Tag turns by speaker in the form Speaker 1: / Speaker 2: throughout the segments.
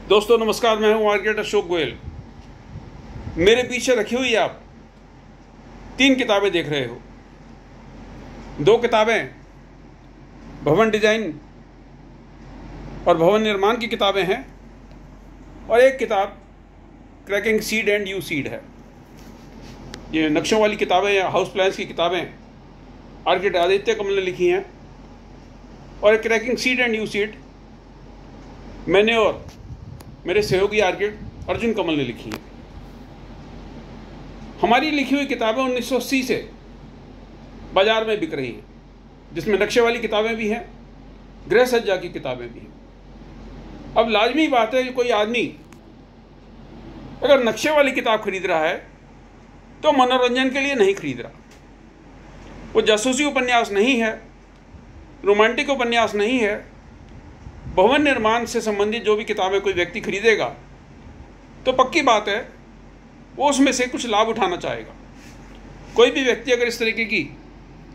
Speaker 1: दोस्तों नमस्कार, मैं हूं आर्किटेक्ट अशोक गोयल। मेरे पीछे रखी हुई आप 3 किताबें देख रहे हो। 2 किताबें भवन डिजाइन और भवन निर्माण की किताबें हैं और एक किताब cracking seed and you seed है। ये नक्शों वाली किताबें या हाउस प्लान्स की किताबें आर्किटेक्ट आदित्य कमल ने लिखी हैं और cracking seed and you seed मैंने और मेरे सहयोगी आर्किटेक्ट अर्जुन कमल ने लिखी है। हमारी लिखी हुई किताबें 1980 से बाजार में बिक रही हैं, जिसमें नक्शे वाली किताबें भी हैं, गृह सज्जा की किताबें भी हैं। अब लाजमी बात है कि कोई आदमी अगर नक्शे वाली किताब खरीद रहा है तो मनोरंजन के लिए नहीं खरीद रहा। वो जासूसी उपन्यास नहीं है, रोमांटिक उपन्यास नहीं है। भवन निर्माण से संबंधित जो भी किताबें कोई व्यक्ति खरीदेगा तो पक्की बात है वो उसमें से कुछ लाभ उठाना चाहेगा। कोई भी व्यक्ति अगर इस तरीके की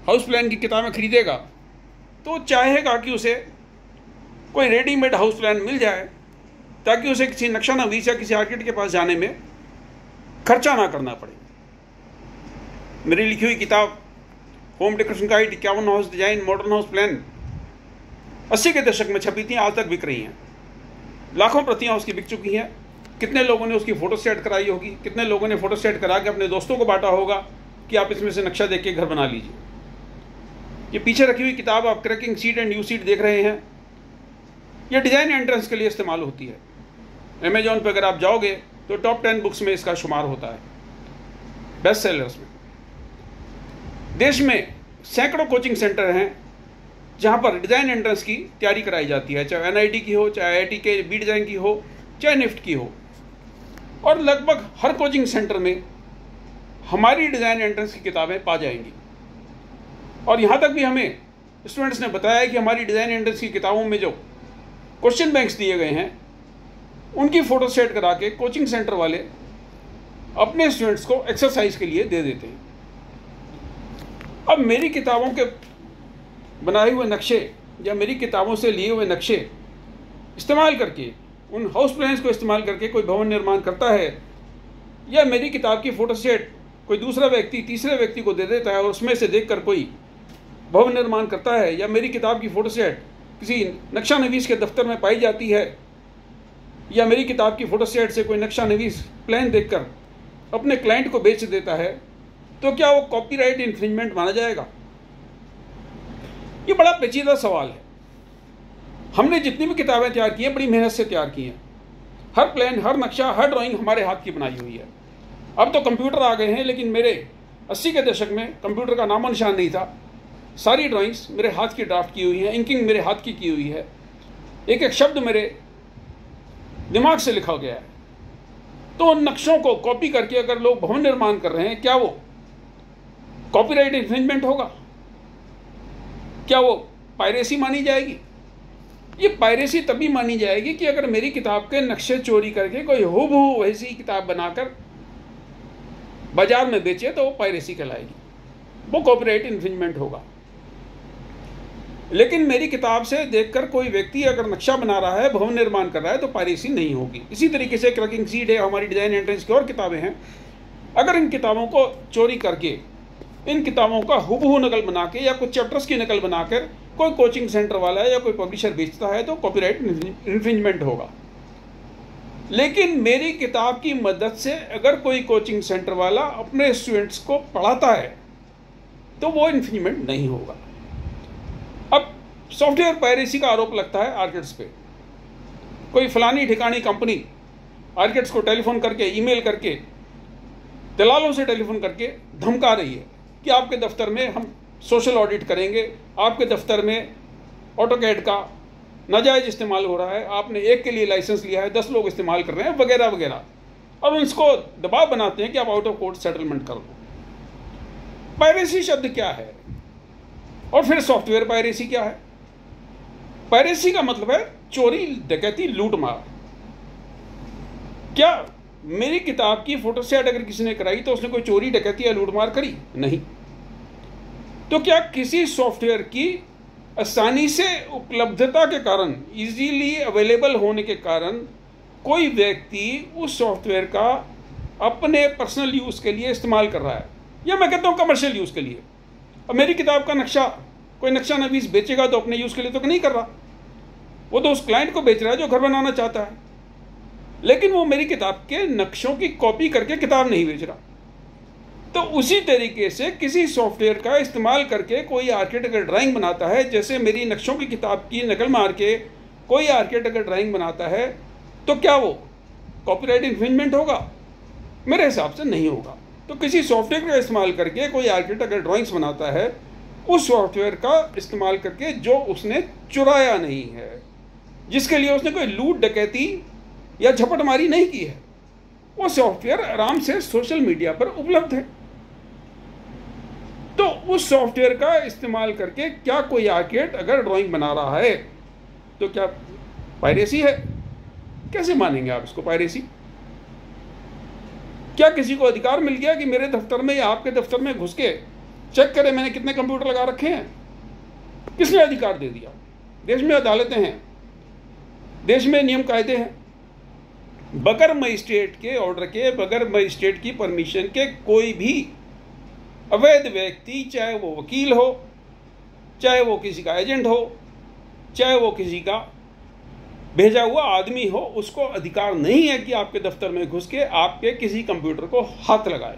Speaker 1: हाउस प्लान की किताबें खरीदेगा तो चाहेगा कि उसे कोई रेडीमेड हाउस प्लान मिल जाए ताकि उसे किसी नक्शा नवीस या किसी आर्किटेक्ट के पास जाने में खर्चा ना करना पड़े। मेरी लिखी हुई किताब home decoration guide 51 house design modern house plan 80 के दशक में छपी थी, आज तक बिक रही हैं। लाखों प्रतियां उसकी बिक चुकी हैं। कितने लोगों ने उसकी फ़ोटो सेट कराई होगी, कितने लोगों ने फ़ोटो सेट करा के अपने दोस्तों को बांटा होगा कि आप इसमें से नक्शा देख के घर बना लीजिए। ये पीछे रखी हुई किताब आप cracking seed and you seed देख रहे हैं। ये डिज़ाइन एंट्रेंस के लिए इस्तेमाल होती है। अमेजॉन पर अगर आप जाओगे तो टॉप 10 बुक्स में इसका शुमार होता है, बेस्ट सेलर्स में। देश में सैकड़ों कोचिंग सेंटर हैं जहाँ पर डिज़ाइन एंट्रेंस की तैयारी कराई जाती है, चाहे NIT की हो, चाहे IIT के बी डिज़ाइन की हो, चाहे निफ्ट की हो। और लगभग हर कोचिंग सेंटर में हमारी डिज़ाइन एंट्रेंस की किताबें पा जाएंगी। और यहाँ तक भी हमें स्टूडेंट्स ने बताया कि हमारी डिज़ाइन एंट्रेंस की किताबों में जो क्वेश्चन बैंक्स दिए गए हैं उनकी फ़ोटो सेट करा के कोचिंग सेंटर वाले अपने स्टूडेंट्स को एक्सरसाइज के लिए दे देते हैं। अब मेरी किताबों के बनाए हुए नक्शे या मेरी किताबों से लिए हुए नक्शे इस्तेमाल करके, उन हाउस प्लान्स को इस्तेमाल करके कोई भवन निर्माण करता है या मेरी किताब की फ़ोटो सेट कोई दूसरा व्यक्ति तीसरे व्यक्ति को दे देता है और उसमें से देखकर कोई भवन निर्माण करता है, या मेरी किताब की फ़ोटो सेट किसी नक्शा नवीस के दफ्तर में पाई जाती है, या मेरी किताब की फ़ोटो सेट से कोई नक्शा नवीस प्लान देखकर अपने क्लाइंट को बेच देता है, तो क्या वो कॉपीराइट इन्फ्रिंजमेंट माना जाएगा? ये बड़ा पेचीदा सवाल है। हमने जितनी भी किताबें तैयार की हैं बड़ी मेहनत से तैयार की हैं। हर प्लान, हर नक्शा, हर ड्राइंग हमारे हाथ की बनाई हुई है। अब तो कंप्यूटर आ गए हैं, लेकिन मेरे 80 के दशक में कंप्यूटर का नामो निशान नहीं था। सारी ड्राइंग्स मेरे हाथ की ड्राफ्ट की हुई हैं, इंकिंग मेरे हाथ की हुई है, एक एक शब्द मेरे दिमाग से लिखा गया है। तो उन नक्शों को कॉपी करके अगर लोग भवन निर्माण कर रहे हैं, क्या वो कॉपीराइट इन्फ्रिंजमेंट होगा? क्या वो पायरेसी मानी जाएगी? ये पायरेसी तभी मानी जाएगी कि अगर मेरी किताब के नक्शे चोरी करके कोई हूबहू वैसी किताब बनाकर बाजार में बेचे तो वो पायरेसी कहलाएगी, वो कॉपीराइट इन्फ्रिंजमेंट होगा। लेकिन मेरी किताब से देखकर कोई व्यक्ति अगर नक्शा बना रहा है, भवन निर्माण कर रहा है, तो पायरेसी नहीं होगी। इसी तरीके से क्रैकिंग सीड है, हमारी डिज़ाइन एंट्रेंस की और किताबें हैं। अगर इन किताबों को चोरी करके, इन किताबों का हुबहू नकल बना के या कुछ चैप्टर्स की नकल बनाकर कोई कोचिंग सेंटर वाला या कोई पब्लिशर बेचता है तो कॉपीराइट इन्फ्रिंजमेंट होगा। लेकिन मेरी किताब की मदद से अगर कोई कोचिंग सेंटर वाला अपने स्टूडेंट्स को पढ़ाता है तो वो इन्फ्रिंजमेंट नहीं होगा। अब सॉफ्टवेयर पायरेसी का आरोप लगता है आर्किटेक्ट्स पे। कोई फलानी ठिकानी कंपनी आर्किटेक्ट्स को टेलीफोन करके, ईमेल करके, दलालों से टेलीफोन करके धमका रही है कि आपके दफ्तर में हम सोशल ऑडिट करेंगे, आपके दफ्तर में ऑटोकैड का नाजायज़ इस्तेमाल हो रहा है, आपने एक के लिए लाइसेंस लिया है, 10 लोग इस्तेमाल कर रहे हैं, वगैरह वगैरह। और उसको दबाव बनाते हैं कि आप आउट ऑफ कोर्ट सेटलमेंट कर दो। पायरेसी शब्द क्या है और फिर सॉफ्टवेयर पायरेसी क्या है? पायरेसी का मतलब है चोरी, डकैती, लूटमार। क्या मेरी किताब की फोटो सेट अगर किसी ने कराई तो उसने कोई चोरी, डकैती या लूटमार करी? नहीं। तो क्या किसी सॉफ्टवेयर की आसानी से उपलब्धता के कारण, इजीली अवेलेबल होने के कारण कोई व्यक्ति उस सॉफ्टवेयर का अपने पर्सनल यूज़ के लिए इस्तेमाल कर रहा है, या मैं कहता हूँ कमर्शियल यूज़ के लिए। अब मेरी किताब का नक्शा कोई नक्शा नवीस बेचेगा तो अपने यूज़ के लिए तो नहीं कर रहा, वो तो उस क्लाइंट को बेच रहा है जो घर बनाना चाहता है, लेकिन वो मेरी किताब के नक्शों की कॉपी करके किताब नहीं बेच रहा। तो उसी तरीके से किसी सॉफ्टवेयर का इस्तेमाल करके कोई आर्किटेक्ट अगर ड्राइंग बनाता है, जैसे मेरी नक्शों की किताब की नकल मार के कोई आर्किटेक्ट अगर ड्राइंग बनाता है, तो क्या वो कॉपीराइट इन्फ्रिंजमेंट होगा? मेरे हिसाब से नहीं होगा। तो किसी सॉफ्टवेयर का इस्तेमाल करके कोई आर्किटेक्ट अगर ड्राइंग्स बनाता है, उस सॉफ्टवेयर का इस्तेमाल करके जो उसने चुराया नहीं है, जिसके लिए उसने कोई लूट डकैती या झपटमारी नहीं की है, वो सॉफ्टवेयर आराम से सोशल मीडिया पर उपलब्ध है। तो उस सॉफ्टवेयर का इस्तेमाल करके क्या कोई आर्किटेक्ट अगर ड्राइंग बना रहा है तो क्या पायरेसी है? कैसे मानेंगे आप इसको पायरेसी? क्या किसी को अधिकार मिल गया कि मेरे दफ्तर में या आपके दफ्तर में घुस के चेक करे मैंने कितने कंप्यूटर लगा रखे हैं? किसने अधिकार दे दिया? देश में अदालतें हैं, देश में नियम कायदे हैं, बगैर मजिस्ट्रेट के ऑर्डर के, बगैर मजिस्ट्रेट की परमिशन के कोई भी अवैध व्यक्ति, चाहे वो वकील हो, चाहे वो किसी का एजेंट हो, चाहे वो किसी का भेजा हुआ आदमी हो, उसको अधिकार नहीं है कि आपके दफ्तर में घुस के आपके किसी कंप्यूटर को हाथ लगाए।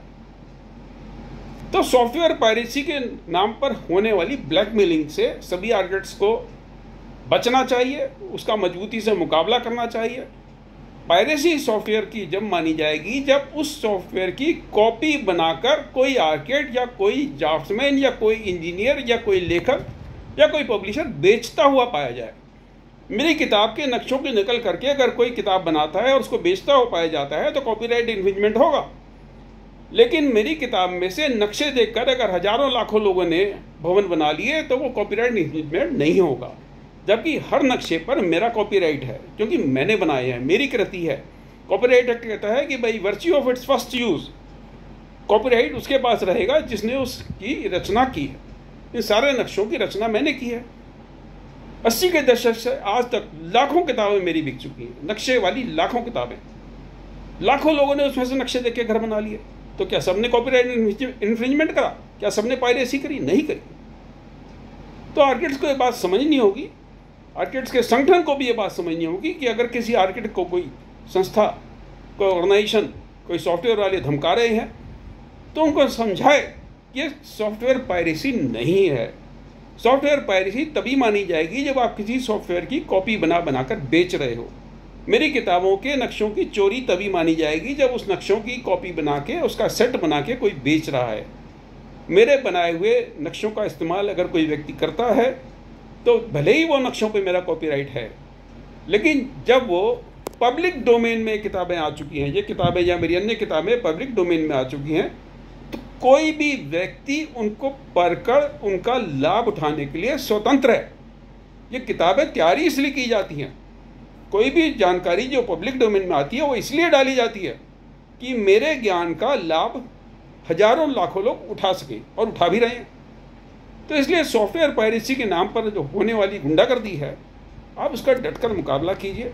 Speaker 1: तो सॉफ्टवेयर पायरेसी के नाम पर होने वाली ब्लैकमेलिंग से सभी आर्किटेक्ट्स को बचना चाहिए, उसका मजबूती से मुकाबला करना चाहिए। पायरेसी सॉफ्टवेयर की जब मानी जाएगी जब उस सॉफ्टवेयर की कॉपी बनाकर कोई आर्किटेक्ट या कोई ड्राफ्ट्समैन या कोई इंजीनियर या कोई लेखक या कोई पब्लिशर बेचता हुआ पाया जाए। मेरी किताब के नक्शों की नकल करके अगर कोई किताब बनाता है और उसको बेचता हुआ पाया जाता है तो कॉपीराइट इन्फ्रिंजमेंट होगा। लेकिन मेरी किताब में से नक्शे देखकर अगर हजारों लाखों लोगों ने भवन बना लिए तो वो कॉपीराइट इन्फ्रिंजमेंट नहीं होगा, जबकि हर नक्शे पर मेरा कॉपीराइट है क्योंकि मैंने बनाए हैं, मेरी कृति है। कॉपीराइट एक्ट कहता है कि भाई virtue of its first use, copyright उसके पास रहेगा जिसने उसकी रचना की है। इन सारे नक्शों की रचना मैंने की है। 80 के दशक से आज तक लाखों किताबें मेरी बिक चुकी हैं, नक्शे वाली लाखों किताबें। लाखों लोगों ने उसमें से नक्शे देख के घर बना लिए। तो क्या सबने कॉपीराइट इन्फ्रिंजमेंट करा? क्या सबने पायरेसी करी? नहीं करी। तो आर्किटेक्ट्स को ये बात समझनी होगी, आर्किटेक्ट्स के संगठन को भी ये बात समझनी होगी कि अगर किसी आर्किटेक्ट को कोई संस्था, कोई ऑर्गेनाइजेशन, कोई सॉफ्टवेयर वाले धमका रहे हैं तो उनको समझाए कि ये सॉफ्टवेयर पायरेसी नहीं है। सॉफ्टवेयर पायरेसी तभी मानी जाएगी जब आप किसी सॉफ्टवेयर की कॉपी बनाकर बेच रहे हो। मेरी किताबों के नक्शों की चोरी तभी मानी जाएगी जब उस नक्शों की कॉपी बना के, उसका सेट बना के कोई बेच रहा है। मेरे बनाए हुए नक्शों का इस्तेमाल अगर कोई व्यक्ति करता है तो भले ही वो नक्शों पे मेरा कॉपीराइट है, लेकिन जब वो पब्लिक डोमेन में किताबें आ चुकी हैं, ये किताबें या मेरी अन्य किताबें पब्लिक डोमेन में आ चुकी हैं, तो कोई भी व्यक्ति उनको पढ़कर उनका लाभ उठाने के लिए स्वतंत्र है। ये किताबें तैयार इसलिए की जाती हैं, कोई भी जानकारी जो पब्लिक डोमेन में आती है वो इसलिए डाली जाती है कि मेरे ज्ञान का लाभ हजारों लाखों लोग उठा सकें, और उठा भी रहे हैं। तो इसलिए सॉफ्टवेयर पायरेसी के नाम पर जो होने वाली गुंडागर्दी है, आप उसका डटकर मुकाबला कीजिए।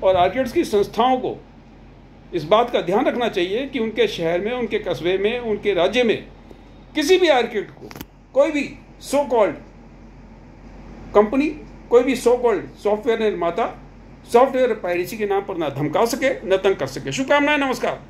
Speaker 1: और आर्किटेक्ट्स की संस्थाओं को इस बात का ध्यान रखना चाहिए कि उनके शहर में, उनके कस्बे में, उनके राज्य में किसी भी आर्किटेक्ट को कोई भी सो कॉल्ड कंपनी, कोई भी सो कॉल्ड सॉफ्टवेयर निर्माता सॉफ्टवेयर पायरेसी के नाम पर ना धमका सके, न तंग कर सके। शुभकामनाएं, नमस्कार।